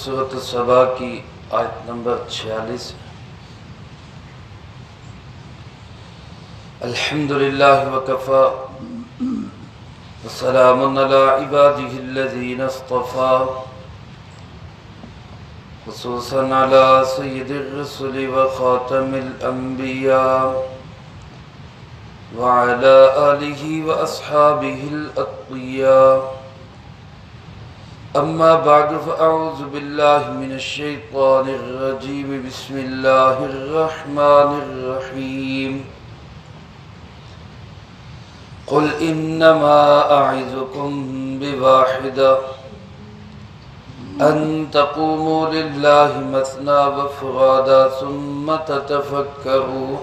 سورۃ السبا کی آیت نمبر 46 الحمدللہ وکفی وسلام علی عبادہ الذین اصطفی خصوصا علی سید الرسل وخاتم الانبیاء وعلى آلہ واصحابہ الاتقیاء اما بعد فاعوذ باللہ من الشیطان الرجیم بسم اللہ الرحمن الرحیم قل انما اعظکم بواحدہ ان تقوموا للہ مثنی وفرادا ثم تتفکروا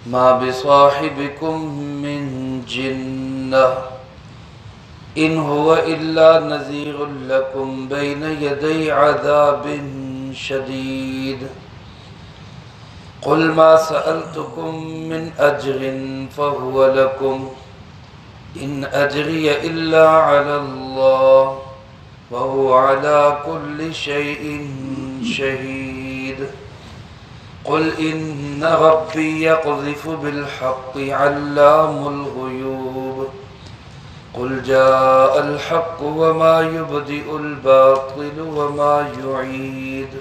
ما بصاحبکم من جنہ ان هو الا نذیر لکم بین یدی عذاب شدید قل ما سألتکم من اجر فهو لکم ان اجری الا علی اللہ وهو على كل شيء شهيد قل إن ربي يقذف بالحق علام الغيوب قل جاء الحق وما يبدئ الباطل وما يعيد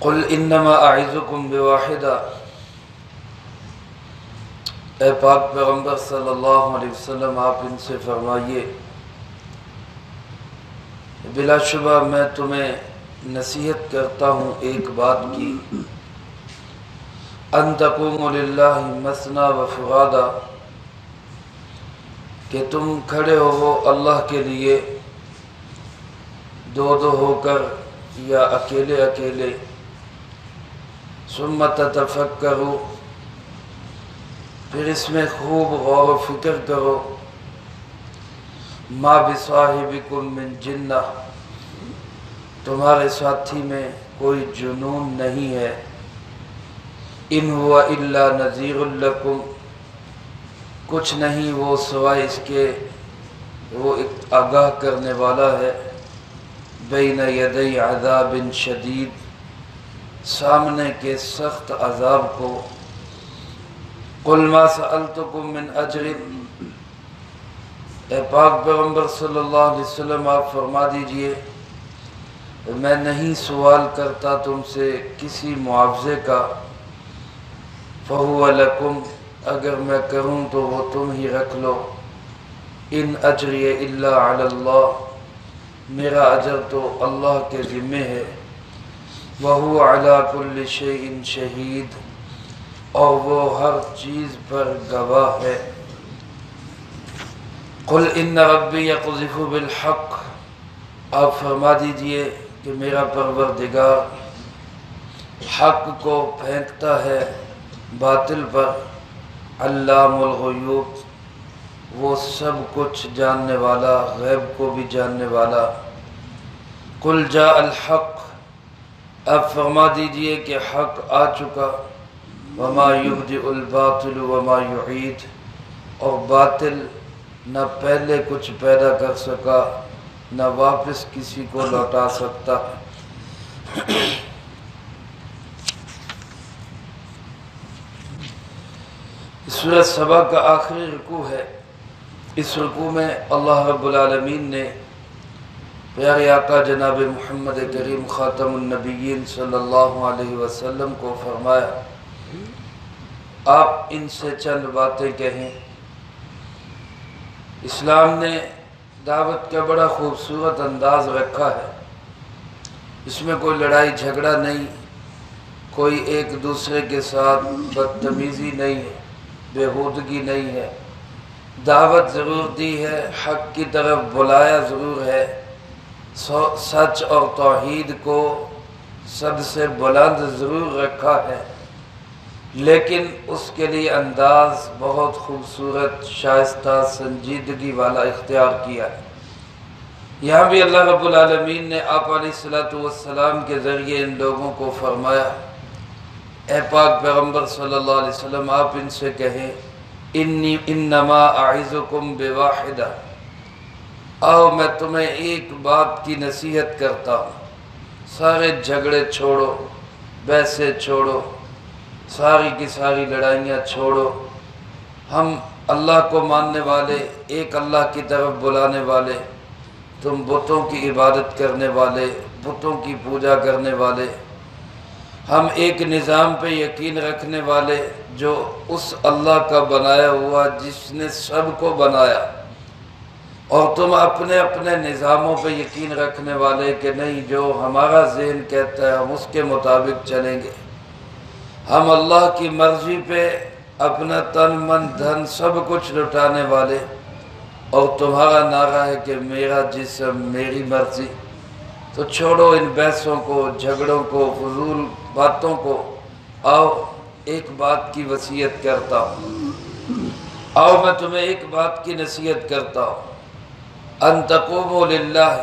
قل انما اعظكم بواحدہ اے پاک پیغمبر صلی اللہ علیہ وسلم آپ ان سے فرمائیے بلا شبہ میں تمہیں نصیحت کرتا ہوں ایک بات کی ان تقوموا للہ مثنی وفرادا کہ تم کھڑے ہو اللہ کے لیے دو دو ہو کر یا اکیلے اکیلے ثم تتفکروا پھر اس میں خوب غور و فکر کرو ما بصاحبکم من جنہ تمہارے ساتھی میں کوئی جنون نہیں ہے ان ہوا الا نذیر لکم کچھ نہیں وہ سوائے اس کے وہ ایک آگاہ کرنے والا ہے بین یدی عذاب شدید سامنے کے سخت عذاب کو قل ما سألتکم من اجر اے پاک پیغمبر صلی اللہ علیہ وسلم آپ فرما دیجئے میں نہیں سوال کرتا تم سے کسی معاوضے کا فہو لکم اگر میں کروں تو وہ تم ہی رکھ لو ان اجری الا علی اللہ میرا اجر تو اللہ کے ذمہ ہے وہو علی کل شیء شہید اور وہ ہر چیز پر گواہ ہے قل ان ربی یقذف بالحق آپ فرما دیجئے کہ میرا پروردگار حق کو پھینکتا ہے باطل پر علام الغیوب وہ سب کچھ جاننے والا غیب کو بھی جاننے والا قل جاء الحق اب فرما دیجئے کہ حق آ چکا وما یبدئ الباطل وما یعید اور باطل نہ پہلے کچھ پیدا کر سکا نہ واپس کسی کو لوٹا سکتا سورۃ سبا کا آخری رکوع ہے اس رکوع میں اللہ رب العالمین نے پیارے آقا جناب محمد کریم خاتم النبیین صلی اللہ علیہ وسلم کو فرمایا آپ ان سے چند باتیں کہیں اسلام نے دعوت کا بڑا خوبصورت انداز رکھا ہے اس میں کوئی لڑائی جھگڑا نہیں کوئی ایک دوسرے کے ساتھ بدتمیزی نہیں ہے بےہودگی نہیں ہے دعوت ضرور دی ہے حق کی طرف بلایا ضرور ہے سچ اور توحید کو سب سے بلند ضرور رکھا ہے لیکن اس کے لیے انداز بہت خوبصورت شائستہ سنجیدگی والا اختیار کیا ہے یہاں بھی اللہ رب العالمین نے آپ علیہ الصلوۃ والسلام کے ذریعے ان لوگوں کو فرمایا اے پاک پیغمبر صلی اللہ علیہ وسلم آپ ان سے کہیں انما اعظکم بواحدہ، آؤ میں تمہیں ایک بات کی نصیحت کرتا ہوں، سارے جھگڑے چھوڑو، بحثیں چھوڑو، ساری کی ساری لڑائیاں چھوڑو، ہم اللہ کو ماننے والے، ایک اللہ کی طرف بلانے والے، تم بتوں کی عبادت کرنے والے، بتوں کی پوجا کرنے والے، ہم ایک نظام پہ یقین رکھنے والے جو اس اللہ کا بنایا ہوا جس نے سب کو بنایا، اور تم اپنے اپنے نظاموں پہ یقین رکھنے والے کہ نہیں جو ہمارا ذہن کہتا ہے ہم اس کے مطابق چلیں گے، ہم اللہ کی مرضی پہ اپنا تن من دھن سب کچھ لٹانے والے، اور تمہارا نعرہ ہے کہ میرا جسم میری مرضی۔ تو چھوڑو ان بحثوں کو، جھگڑوں کو، فضول باتوں کو، آؤ ایک بات کی وصیت کرتا ہوں، آؤ میں تمہیں ایک بات کی نصیحت کرتا ہوں، ان تقوموا للہ،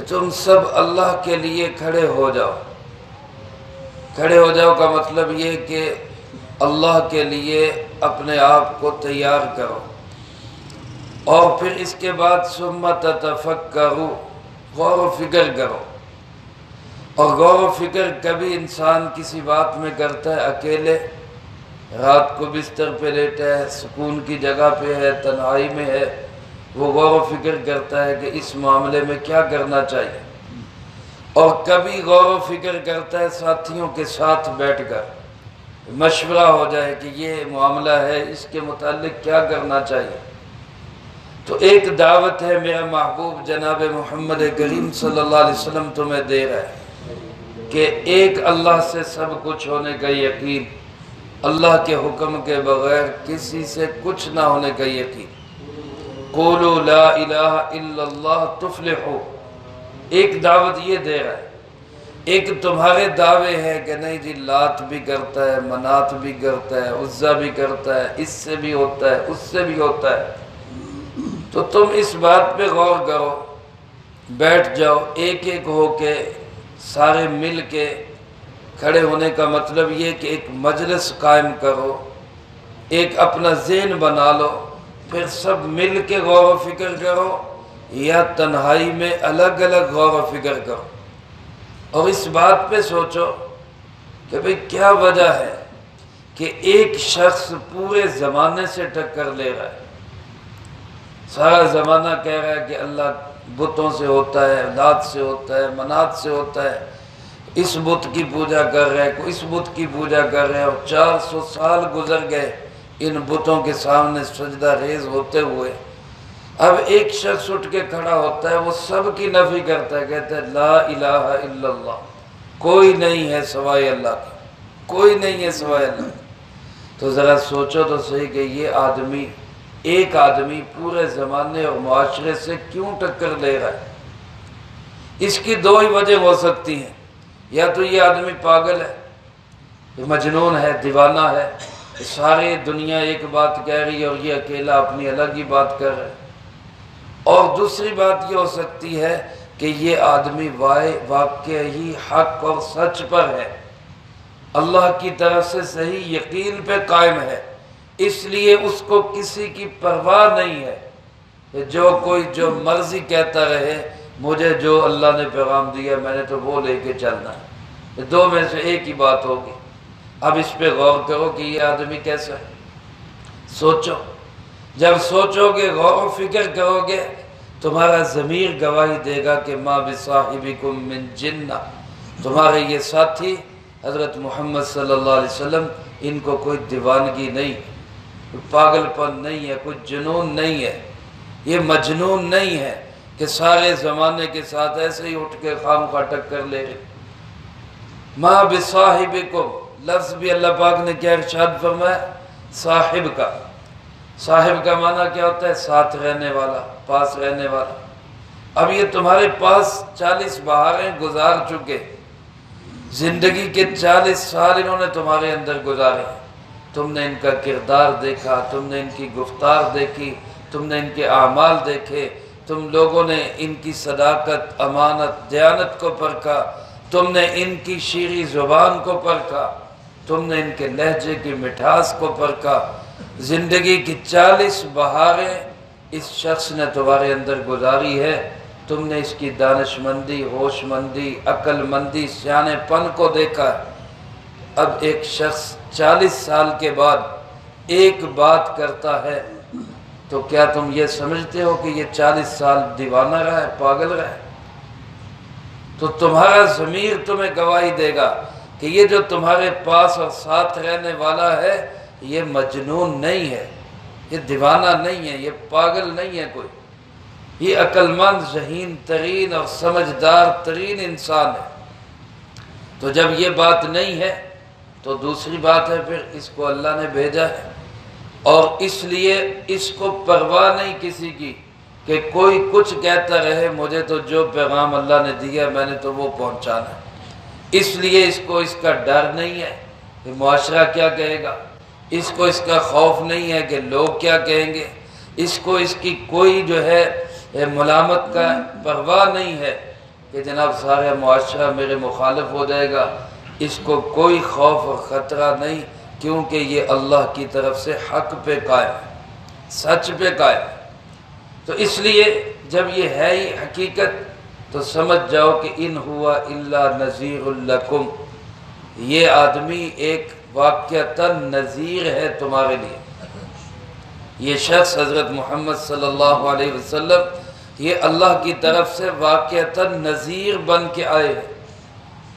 تم سب اللہ کے لیے کھڑے ہو جاؤ۔ کھڑے ہو جاؤ کا مطلب یہ کہ اللہ کے لیے اپنے آپ کو تیار کرو، اور پھر اس کے بعد ثم تتفکروا، غور و فکر کرو۔ اور غور و فکر کبھی انسان کسی بات میں کرتا ہے اکیلے، رات کو بستر پہ لیٹا ہے، سکون کی جگہ پہ ہے، تنہائی میں ہے، وہ غور و فکر کرتا ہے کہ اس معاملے میں کیا کرنا چاہیے، اور کبھی غور و فکر کرتا ہے ساتھیوں کے ساتھ بیٹھ کر، مشورہ ہو جائے کہ یہ معاملہ ہے اس کے متعلق کیا کرنا چاہیے۔ تو ایک دعوت ہے میرا محبوب جناب محمد کریم صلی اللہ علیہ وسلم تمہیں دے رہا ہے کہ ایک اللہ سے سب کچھ ہونے کا یقین، اللہ کے حکم کے بغیر کسی سے کچھ نہ ہونے کا یقین۔ قولوا لا الہ الا اللہ تفلحوا، ایک دعوت یہ دے رہا ہے۔ ایک تمہارے دعوے ہے کہ نہیں جی لات بھی کرتا ہے، منات بھی کرتا ہے، عزا بھی کرتا ہے، اس سے بھی ہوتا ہے، اس سے بھی ہوتا ہے، تو تم اس بات پہ غور کرو، بیٹھ جاؤ ایک ایک ہو کے، سارے مل کے۔ کھڑے ہونے کا مطلب یہ کہ ایک مجلس قائم کرو، ایک اپنا ذہن بنا لو، پھر سب مل کے غور و فکر کرو، یا تنہائی میں الگ الگ غور و فکر کرو، اور اس بات پہ سوچو کہ بھئی کیا وجہ ہے کہ ایک شخص پورے زمانے سے ٹکر لے رہا ہے۔ سارا زمانہ کہہ رہا ہے کہ اللہ بتوں سے ہوتا ہے، لات سے ہوتا ہے، منات سے ہوتا ہے، اس بت کی پوجا کر رہے ہیں، کوئی اس بت کی پوجا کر رہے ہیں، اور 400 سال گزر گئے ان بتوں کے سامنے سجدہ ریز ہوتے ہوئے۔ اب ایک شخص اٹھ کے کھڑا ہوتا ہے، وہ سب کی نفی کرتا ہے، کہتا ہے لا الہ الا اللہ، کوئی نہیں ہے سوائے اللہ کا، کوئی نہیں ہے سوائے اللہ کا۔ تو ذرا سوچو تو صحیح کہ یہ آدمی، ایک آدمی پورے زمانے اور معاشرے سے کیوں ٹکر لے رہا ہے؟ اس کی دو ہی وجہ ہو سکتی ہیں، یا تو یہ آدمی پاگل ہے، یہ مجنون ہے، دیوانہ ہے، ساری دنیا ایک بات کہہ رہی ہے اور یہ اکیلا اپنی الگ ہی بات کر رہا ہے، اور دوسری بات یہ ہو سکتی ہے کہ یہ آدمی واقعی حق اور سچ پر ہے، اللہ کی طرف سے صحیح یقین پہ قائم ہے، اس لیے اس کو کسی کی پرواہ نہیں ہے کہ جو کوئی جو مرضی کہتا رہے، مجھے جو اللہ نے پیغام دیا میں نے تو وہ لے کے چلنا ہے۔ دو میں سے ایک ہی بات ہوگی۔ اب اس پہ غور کرو کہ یہ آدمی کیسا ہے، سوچو۔ جب سوچو گے، غور و فکر کرو گے، تمہارا ضمیر گواہی دے گا کہ ما بصاحبکم من جنہ، تمہارے یہ ساتھی حضرت محمد صلی اللہ علیہ وسلم، ان کو کوئی دیوانگی نہیں، کوئی پاگل پن نہیں ہے، کوئی جنون نہیں ہے، یہ مجنون نہیں ہے کہ سارے زمانے کے ساتھ ایسے ہی اٹھ کے خام خواہ ٹکر لے رہے۔ ما بصاحبکم، لفظ بھی اللہ پاک نے کیا ارشاد فرمایا؟ صاحب کا۔ صاحب کا معنی کیا ہوتا ہے؟ ساتھ رہنے والا، پاس رہنے والا۔ اب یہ تمہارے پاس 40 بہاریں گزار چکے، زندگی کے 40 سال انہوں نے تمہارے اندر گزارے، تم نے ان کا کردار دیکھا، تم نے ان کی گفتار دیکھی، تم نے ان کے اعمال دیکھے، تم لوگوں نے ان کی صداقت، امانت، دیانت کو پرکھا، تم نے ان کی شیریں زبان کو پرکھا، تم نے ان کے لہجے کی مٹھاس کو پرکھا، زندگی کی 40 بہاریں اس شخص نے تمہارے اندر گزاری ہے، تم نے اس کی دانش مندی، ہوش مندی، عقل مندی، سیانے پن کو دیکھا ہے۔ اب ایک شخص 40 سال کے بعد ایک بات کرتا ہے تو کیا تم یہ سمجھتے ہو کہ یہ 40 سال دیوانہ رہا ہے، پاگل رہا ہے؟ تو تمہارا ضمیر تمہیں گواہی دے گا کہ یہ جو تمہارے پاس اور ساتھ رہنے والا ہے یہ مجنون نہیں ہے، یہ دیوانہ نہیں ہے، یہ پاگل نہیں ہے کوئی، یہ عقل مند، ذہین ترین اور سمجھدار ترین انسان ہے۔ تو جب یہ بات نہیں ہے تو دوسری بات ہے پھر اس کو اللہ نے بھیجا ہے، اور اس لیے اس کو پرواہ نہیں کسی کی کہ کوئی کچھ کہتا رہے، مجھے تو جو پیغام اللہ نے دیا میں نے تو وہ پہنچانا ہے۔ اس لیے اس کو اس کا ڈر نہیں ہے کہ معاشرہ کیا کہے گا، اس کو اس کا خوف نہیں ہے کہ لوگ کیا کہیں گے، اس کو اس کی کوئی جو ہے ملامت کا پرواہ نہیں ہے کہ جناب سارا معاشرہ میرے مخالف ہو جائے گا، اس کو کوئی خوف اور خطرہ نہیں، کیونکہ یہ اللہ کی طرف سے حق پہ قائم ہے، سچ پہ قائم ہے۔ تو اس لیے جب یہ ہے ہی حقیقت تو سمجھ جاؤ کہ ان ہوا الا نذیر لکم، یہ آدمی ایک واقعتاً نذیر ہے تمہارے لیے۔ یہ شخص حضرت محمد صلی اللہ علیہ وسلم یہ اللہ کی طرف سے واقعتاً نذیر بن کے آئے ہیں،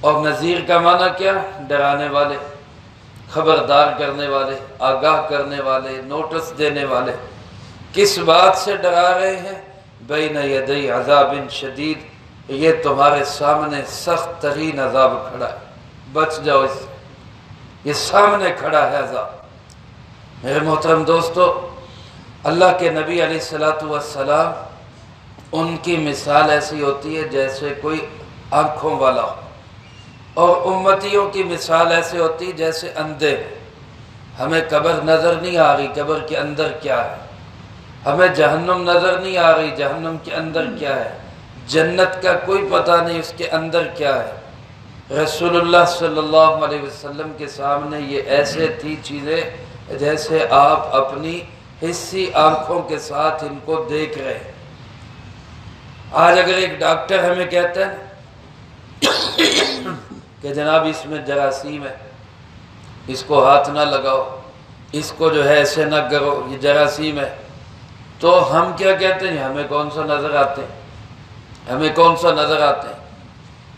اور نذیر کا معنی کیا؟ ڈرانے والے، خبردار کرنے والے، آگاہ کرنے والے، نوٹس دینے والے۔ کس بات سے ڈرا رہے ہیں؟ بین یدی عذاب شدید، یہ تمہارے سامنے سخت ترین عذاب کھڑا ہے، بچ جاؤ اس سے، یہ سامنے کھڑا ہے عذاب۔ میرے محترم دوستو، اللہ کے نبی علیہ السلام ان کی مثال ایسی ہوتی ہے جیسے کوئی آنکھوں والا ہو، اور امتیوں کی مثال ایسے ہوتی ہے جیسے اندھے ہو۔ ہمیں قبر نظر نہیں آ رہی، قبر کے اندر کیا ہے، ہمیں جہنم نظر نہیں آ رہی، جہنم کے اندر کیا ہے، جنت کا کوئی پتہ نہیں اس کے اندر کیا ہے۔ رسول اللہ صلی اللہ علیہ وسلم کے سامنے یہ ایسے تھی چیزیں جیسے آپ اپنی حسی آنکھوں کے ساتھ ان کو دیکھ رہے ہیں۔ آج اگر ایک ڈاکٹر ہمیں کہتا ہے کہ جناب اس میں جراثیم ہے، اس کو ہاتھ نہ لگاؤ، اس کو جو ہے ایسے نہ کرو، یہ جراثیم ہے، تو ہم کیا کہتے ہیں؟ ہمیں کون سا نظر آتے ہیں، ہمیں کون سا نظر آتے ہیں۔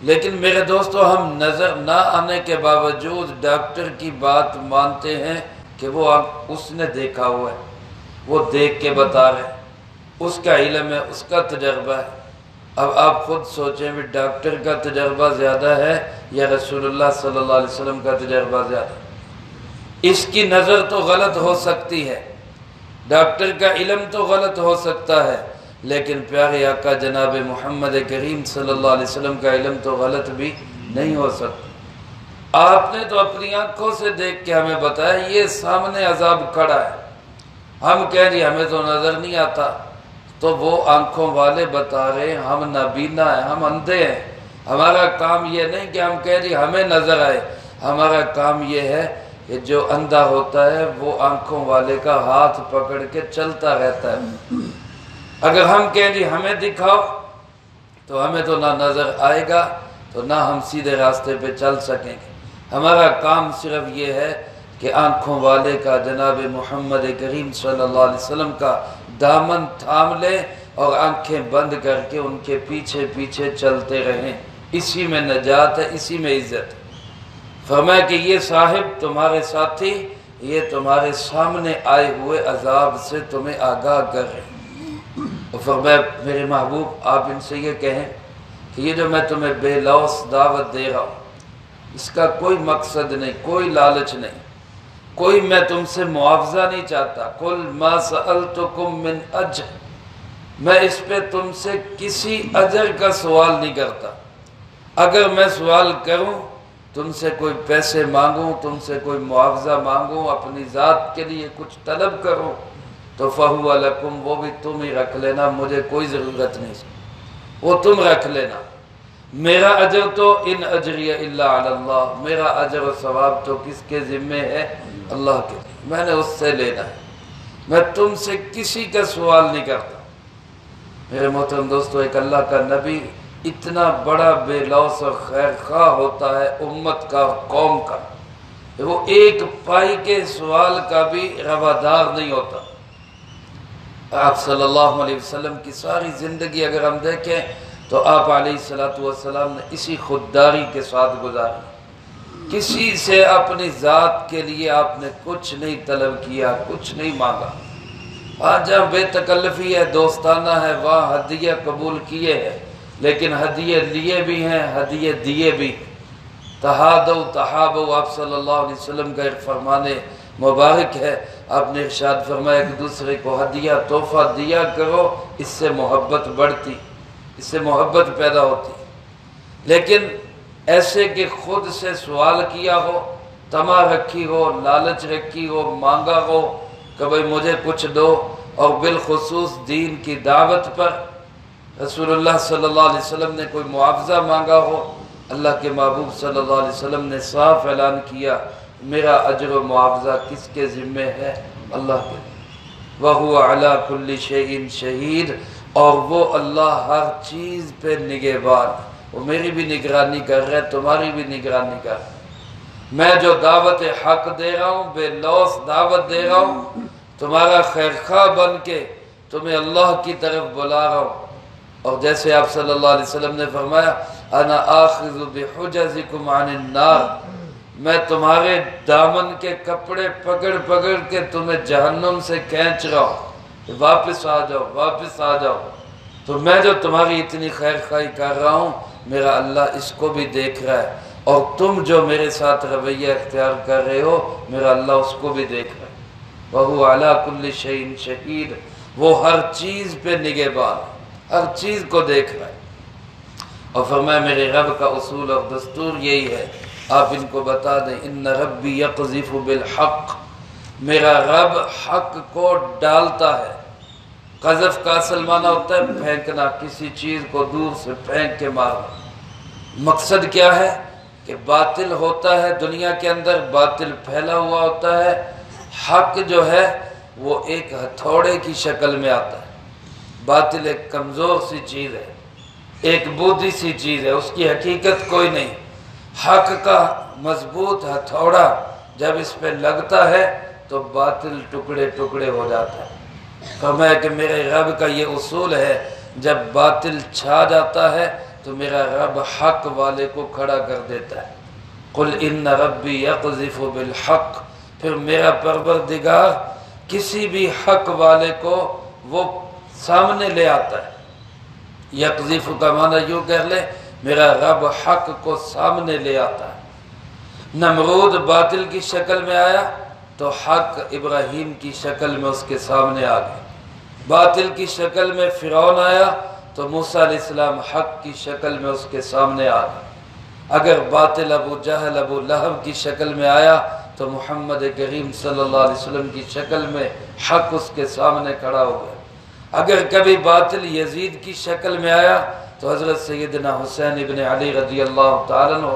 لیکن میرے دوستو، ہم نظر نہ آنے کے باوجود ڈاکٹر کی بات مانتے ہیں کہ وہ اس نے دیکھا ہوا ہے، وہ دیکھ کے بتا رہے ہیں، اس کا علم ہے، اس کا تجربہ ہے۔ اب آپ خود سوچیں بھی ڈاکٹر کا تجربہ زیادہ ہے یا رسول اللہ صلی اللہ علیہ وسلم کا تجربہ زیادہ ہے؟ اس کی نظر تو غلط ہو سکتی ہے، ڈاکٹر کا علم تو غلط ہو سکتا ہے، لیکن پیارے آقا جناب محمد کریم صلی اللہ علیہ وسلم کا علم تو غلط بھی نہیں ہو سکتا۔ آپ نے تو اپنی آنکھوں سے دیکھ کے ہمیں بتایا یہ سامنے عذاب کھڑا ہے، ہم کہہ رہے ہمیں تو نظر نہیں آتا، تو وہ آنکھوں والے بتا رہے ہیں ہم نابینا ہیں، ہم اندھے ہیں۔ ہمارا کام یہ نہیں کہ ہم کہہ رہے ہمیں نظر آئے، ہمارا کام یہ ہے کہ جو اندھا ہوتا ہے وہ آنکھوں والے کا ہاتھ پکڑ کے چلتا رہتا ہے۔ اگر ہم کہیں جی ہمیں دکھاؤ تو ہمیں تو نہ نظر آئے گا تو نہ ہم سیدھے راستے پہ چل سکیں گے۔ ہمارا کام صرف یہ ہے کہ آنکھوں والے کا جناب محمد کریم صلی اللہ علیہ وسلم کا دامن تھام لیں اور آنکھیں بند کر کے ان کے پیچھے پیچھے چلتے رہیں، اسی میں نجات ہے، اسی میں عزت ہے۔ فرمایا کہ یہ صاحب تمہارے ساتھی یہ تمہارے سامنے آئے ہوئے عذاب سے تمہیں آگاہ کر رہے ہیں۔ اور فرمایا میرے محبوب آپ ان سے یہ کہیں کہ یہ جو میں تمہیں بے لوث دعوت دے رہا ہوں اس کا کوئی مقصد نہیں، کوئی لالچ نہیں، کوئی میں تم سے معاوضہ نہیں چاہتا۔ قل ما سألتکم من اجر، میں اس پہ تم سے کسی اجر کا سوال نہیں کرتا۔ اگر میں سوال کروں تم سے کوئی پیسے مانگوں، تم سے کوئی معاوضہ مانگوں، اپنی ذات کے لیے کچھ طلب کروں تو فہو لکم، وہ بھی تم ہی رکھ لینا، مجھے کوئی ضرورت نہیں، وہ تم رکھ لینا۔ میرا اجر تو ان اجری الا علی اللہ، میرا اجر و ثواب تو کس کے ذمے ہے؟ اللہ کے، میں نے اس سے لینا ہے، میں تم سے کسی کا سوال نہیں کرتا۔ میرے محترم دوستو، ایک اللہ کا نبی اتنا بڑا بے لوث اور خیر خواہ ہوتا ہے امت کا اور قوم کا، وہ ایک پائی کے سوال کا بھی روادار نہیں ہوتا۔ آپ صلی اللہ علیہ وسلم کی ساری زندگی اگر ہم دیکھیں تو آپ علیہ السلام نے اسی خودداری کے ساتھ گزاری، کسی سے اپنی ذات کے لیے آپ نے کچھ نہیں طلب کیا، کچھ نہیں مانگا۔ آج جہاں بے تکلفی ہے، دوستانہ ہے، وہاں ہدیہ قبول کیے ہیں، لیکن ہدیے لیے بھی ہیں، ہدیے دیے بھی۔ تہادو تحابو، آپ صلی اللہ علیہ وسلم کا ایک فرمان مبارک ہے، آپ نے ارشاد فرمایا ایک دوسرے کو ہدیہ تحفہ دیا کرو، اس سے محبت بڑھتی، اس سے محبت پیدا ہوتی۔ لیکن ایسے کہ خود سے سوال کیا ہو، طمع رکھی ہو، لالچ رکھی ہو، مانگا ہو کہ بھئی مجھے کچھ دو، اور بالخصوص دین کی دعوت پر رسول اللہ صلی اللہ علیہ وسلم نے کوئی معاوضہ مانگا ہو، اللہ کے محبوب صلی اللہ علیہ وسلم نے صاف اعلان کیا میرا اجر و معاوضہ کس کے ذمے ہے؟ اللہ کے۔ وَهُوَ عَلَى كُلِّ شَيْءٍ شَهِيدٌ، اور وہ اللہ ہر چیز پہ نگہبان، وہ میری بھی نگرانی کر رہے، تمہاری بھی نگرانی کر رہے۔ میں جو دعوت حق دے رہا ہوں، بے لوث دعوت دے رہا ہوں، تمہارا خیرخواہ بن کے تمہیں اللہ کی طرف بلا رہا ہوں۔ اور جیسے آپ صلی اللہ علیہ وسلم نے فرمایا انا آخذ بحجزکم عن النار، میں تمہارے دامن کے کپڑے پکڑ پکڑ کے تمہیں جہنم سے کھینچ رہا ہوں، واپس آ جاؤ، واپس آ جاؤ۔ تو میں جو تمہاری اتنی خیر خواہی کر رہا ہوں، میرا اللہ اس کو بھی دیکھ رہا ہے، اور تم جو میرے ساتھ رویہ اختیار کر رہے ہو، میرا اللہ اس کو بھی دیکھ رہا ہے۔ وَهُوَ عَلَى كُلِّ شَيْءٍ شَهِيدٌ، وہ ہر چیز پہ نگہبان، ہر چیز کو دیکھ رہا ہے۔ اور فرمایا میرے رب کا اصول اور دستور یہی ہے، آپ ان کو بتا دیں ان ربی یقذف بالحق، میرا رب حق کو ڈالتا ہے۔ قذف کا اصل معنی ہوتا ہے پھینکنا، کسی چیز کو دور سے پھینک کے مارنا۔ مقصد کیا ہے کہ باطل ہوتا ہے دنیا کے اندر، باطل پھیلا ہوا ہوتا ہے، حق جو ہے وہ ایک ہتھوڑے کی شکل میں آتا ہے۔ باطل ایک کمزور سی چیز ہے، ایک بودھی سی چیز ہے، اس کی حقیقت کوئی نہیں۔ حق کا مضبوط ہتھوڑا جب اس پہ لگتا ہے تو باطل ٹکڑے ٹکڑے ہو جاتا ہے۔ فرمایا کہ میرے رب کا یہ اصول ہے، جب باطل چھا جاتا ہے تو میرا رب حق والے کو کھڑا کر دیتا ہے۔ قل ان ربی یقذف بالحق، پھر میرا پروردگار کسی بھی حق والے کو وہ سامنے لے آتا ہے۔ یقذف کا معنی یوں کہہ لے، میرا رب حق کو سامنے لے آتا ہے۔ نمرود باطل کی شکل میں آیا تو حق ابراہیم کی شکل میں اس کے سامنے آ گئے۔ باطل کی شکل میں فرعون آیا تو موسیٰ علیہ السلام حق کی شکل میں اس کے سامنے آ گئے۔ اگر باطل ابو جہل ابو لہب کی شکل میں آیا تو محمد کریم صلی اللہ علیہ وسلم کی شکل میں حق اس کے سامنے کھڑا ہو گیا۔ اگر کبھی باطل یزید کی شکل میں آیا تو حضرت سیدنا حسین ابن علی رضی اللہ تعالیٰ عنہ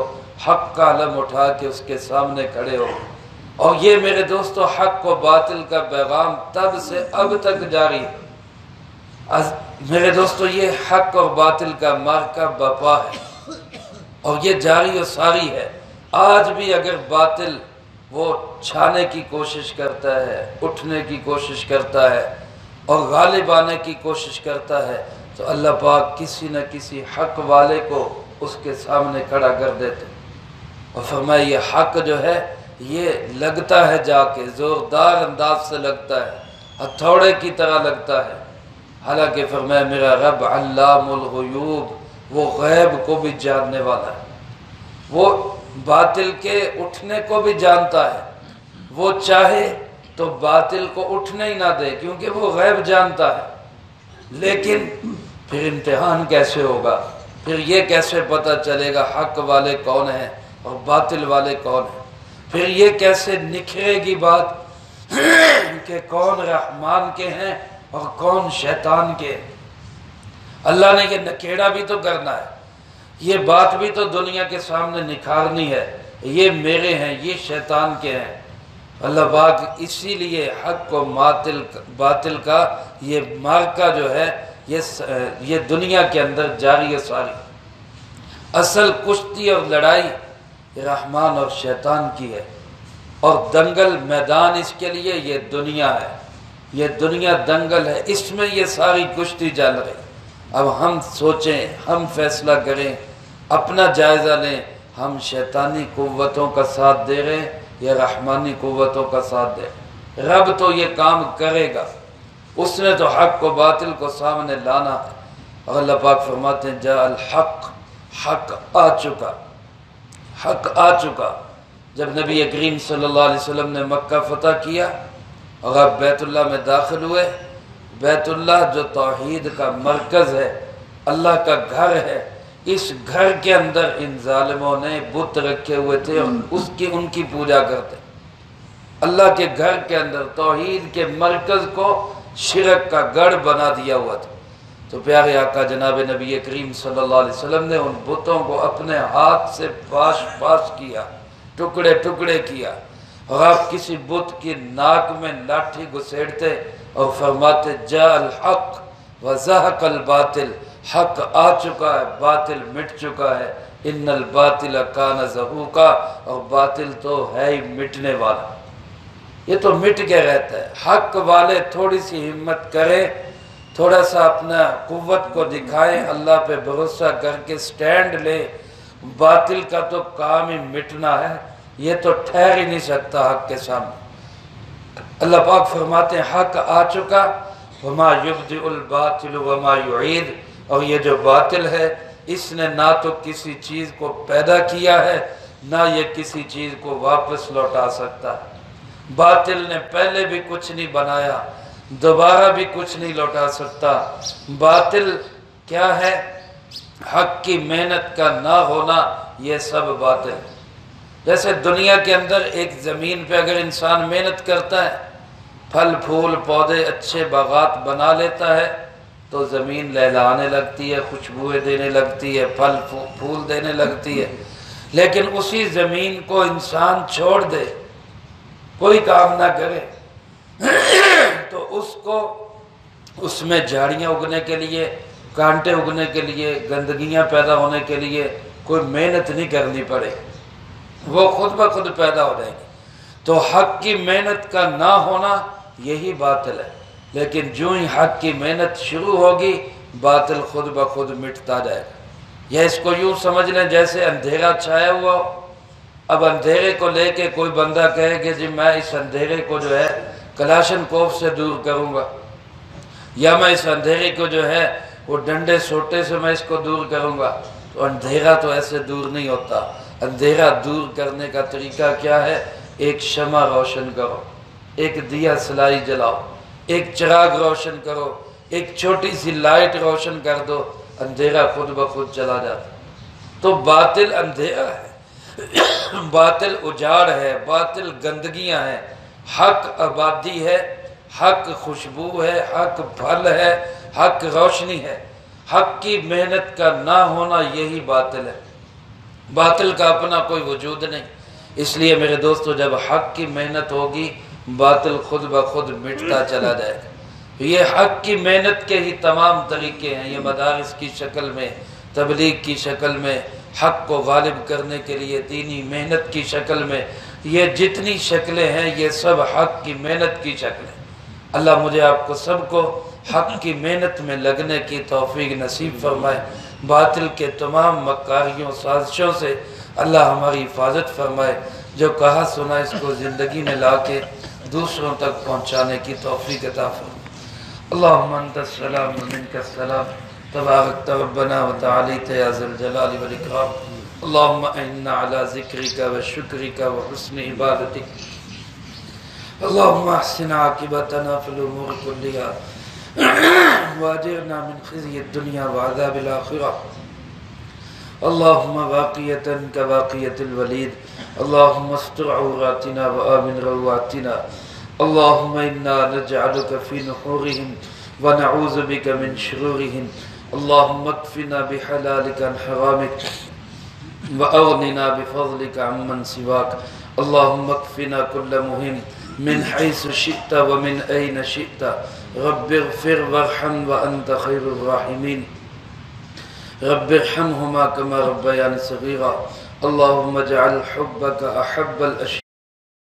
حق کا علم اٹھا کے اس کے سامنے کھڑے ہو گئے۔ اور یہ میرے دوستو حق و باطل کا پیغام تب سے اب تک جاری ہے۔ میرے دوستو یہ حق اور باطل کا معرکہ بپا ہے اور یہ جاری و ساری ہے۔ آج بھی اگر باطل وہ چھانے کی کوشش کرتا ہے، اٹھنے کی کوشش کرتا ہے اور غالب آنے کی کوشش کرتا ہے تو اللہ پاک کسی نہ کسی حق والے کو اس کے سامنے کھڑا کر دیتے۔ اور فرمایا یہ حق جو ہے یہ لگتا ہے، جا کے زوردار انداز سے لگتا ہے، ہتھوڑے کی طرح لگتا ہے۔ حالانکہ فرمایا میرا رب علام الغیوب، وہ غیب کو بھی جاننے والا ہے، وہ باطل کے اٹھنے کو بھی جانتا ہے۔ وہ چاہے تو باطل کو اٹھنے ہی نہ دے کیونکہ وہ غیب جانتا ہے، لیکن پھر امتحان کیسے ہوگا، پھر یہ کیسے پتہ چلے گا حق والے کون ہیں اور باطل والے کون ہیں، پھر یہ کیسے نکھرے گی بات کہ کون رحمان کے ہیں اور کون شیطان کے ہیں۔ اللہ نے یہ نکھیڑا بھی تو کرنا ہے۔ یہ بات بھی تو دنیا کے سامنے نکھارنی ہے، یہ میرے ہیں، یہ شیطان کے ہیں۔ اللہ پاک اسی لیے حق کو باطل کا یہ مارکا جو ہے یہ دنیا کے اندر جاری ہے ساری۔ اصل کشتی اور لڑائی رحمان اور شیطان کی ہے، اور دنگل میدان اس کے لیے یہ دنیا ہے، یہ دنیا دنگل ہے، اس میں یہ ساری کشتی چل رہی۔ اب ہم سوچیں، ہم فیصلہ کریں، اپنا جائزہ لیں، ہم شیطانی قوتوں کا ساتھ دے رہے ہیں یا رحمانی قوتوں کا ساتھ دے رہے ہیں؟ رب تو یہ کام کرے گا، اس نے تو حق کو باطل کو سامنے لانا ہے۔ اور اللہ پاک فرماتے ہیں جاء الحق، حق آ چکا، حق آ چکا۔ جب نبی کریم صلی اللہ علیہ وسلم نے مکہ فتح کیا اور آپ بیت اللہ میں داخل ہوئے، بیت اللہ جو توحید کا مرکز ہے، اللہ کا گھر ہے، اس گھر کے اندر ان ظالموں نے بت رکھے ہوئے تھے اور ان کی پوجا کرتے۔ اللہ کے گھر کے اندر توحید کے مرکز کو شرک کا گڑھ بنا دیا ہوا تھا۔ تو پیارے آقا جناب نبی کریم صلی اللہ علیہ وسلم نے ان بتوں کو اپنے ہاتھ سے پاش کیا، ٹکڑے ٹکڑے کیا، اور آپ کسی بت کی ناک میں لاٹھی گھسیڑتے اور فرماتے جاء الحق وزہق الباطل، حق آ چکا ہے، باطل مٹ چکا ہے، ان الباطل کان زہوقا، اور باطل تو ہے ہی مٹنے والا، یہ تو مٹ کے رہتا ہے۔ حق والے تھوڑی سی ہمت کریں، تھوڑا سا اپنا قوت کو دکھائیں، اللہ پہ بھروسہ کر کے سٹینڈ لے، باطل کا تو کام ہی مٹنا ہے، یہ تو ٹھہر ہی نہیں سکتا حق کے سامنے۔ اللہ پاک فرماتے ہیں حق آ چکا، وما یبدئ الباطل وما یعید، اور یہ جو باطل ہے اس نے نہ تو کسی چیز کو پیدا کیا ہے، نہ یہ کسی چیز کو واپس لوٹا سکتا ہے۔ باطل نے پہلے بھی کچھ نہیں بنایا، دوبارہ بھی کچھ نہیں لوٹا سکتا۔ باطل کیا ہے؟ حق کی محنت کا نہ ہونا، یہ سب باطل ہے۔ جیسے دنیا کے اندر ایک زمین پہ اگر انسان محنت کرتا ہے، پھل پھول پودے اچھے باغات بنا لیتا ہے، تو زمین لہلانے لگتی ہے، خوشبوئیں دینے لگتی ہے، پھل پھول دینے لگتی ہے۔ لیکن اسی زمین کو انسان چھوڑ دے، کوئی کام نہ کرے، تو اس میں جھاڑیاں اگنے کے لیے، کانٹے اگنے کے لیے، گندگیاں پیدا ہونے کے لیے کوئی محنت نہیں کرنی پڑے، وہ خود بخود پیدا ہو جائے گی۔ تو حق کی محنت کا نہ ہونا یہی باطل ہے، لیکن جو ہی حق کی محنت شروع ہوگی باطل خود بخود مٹتا جائے گا۔ یا اس کو یوں سمجھ لیں جیسے اندھیرا چھایا ہوا ہو، اب اندھیرے کو لے کے کوئی بندہ کہے کہ جی میں اس اندھیرے کو جو ہے کلاشن کوف سے دور کروں گا، یا میں اس اندھیرے کو جو ہے وہ ڈنڈے سوٹے سے میں اس کو دور کروں گا، تو اندھیرا تو ایسے دور نہیں ہوتا۔ اندھیرا دور کرنے کا طریقہ کیا ہے؟ ایک شمع روشن کرو، ایک دیا سلائی جلاؤ، ایک چراغ روشن کرو، ایک چھوٹی سی لائٹ روشن کر دو، اندھیرا خود بخود چلا جاتا۔ تو باطل اندھیرا ہے، باطل اجاڑ ہے، باطل گندگیاں ہیں، حق آبادی ہے، حق خوشبو ہے، حق پھل ہے، حق روشنی ہے۔ حق کی محنت کا نہ ہونا یہی باطل ہے، باطل کا اپنا کوئی وجود نہیں۔ اس لیے میرے دوستو جب حق کی محنت ہوگی باطل خود بخود مٹتا چلا جائے گا۔ یہ حق کی محنت کے ہی تمام طریقے ہیں، یہ مدارس کی شکل میں، تبلیغ کی شکل میں، حق کو غالب کرنے کے لیے دینی محنت کی شکل میں، یہ جتنی شکلیں ہیں یہ سب حق کی محنت کی شکلیں۔ اللہ مجھے آپ کو سب کو حق کی محنت میں لگنے کی توفیق نصیب فرمائے، باطل کے تمام مکاریوں سازشوں سے اللہ ہماری حفاظت فرمائے، جو کہا سنا اس کو زندگی میں لا کے دوسروں تک پہنچانے کی توفیق عطا فرمائے۔ اللہم انت السلام و منک السلام، تبارک ربنا و تعالیت یا ذی الجلال والاکرام۔ اللہم اعنا علی ذکرک و شکرک و حسن عبادتک، اللہم احسن عاقبتنا فی الامور کلیہا واجرنا من خزی الدنیا وعذاب الآخرہ۔ اللہم واقیتا کواقیت الولید، اللہم استر عوراتنا وآمن رواتنا، اللہم انا نجعلک فی نحورہم ونعوذ بک من شرورہم، اللهم اكفنا بحلالك عن حرامك وأغننا بفضلك عمن سواك. اللهم اكفنا كل مهم من حيث شئت ومن أين شئت. رب اغفر وارحم وأنت خير الراحمين. رب ارحمهما كما ربياني صغيرا. اللهم اجعل حبك أحب الأشياء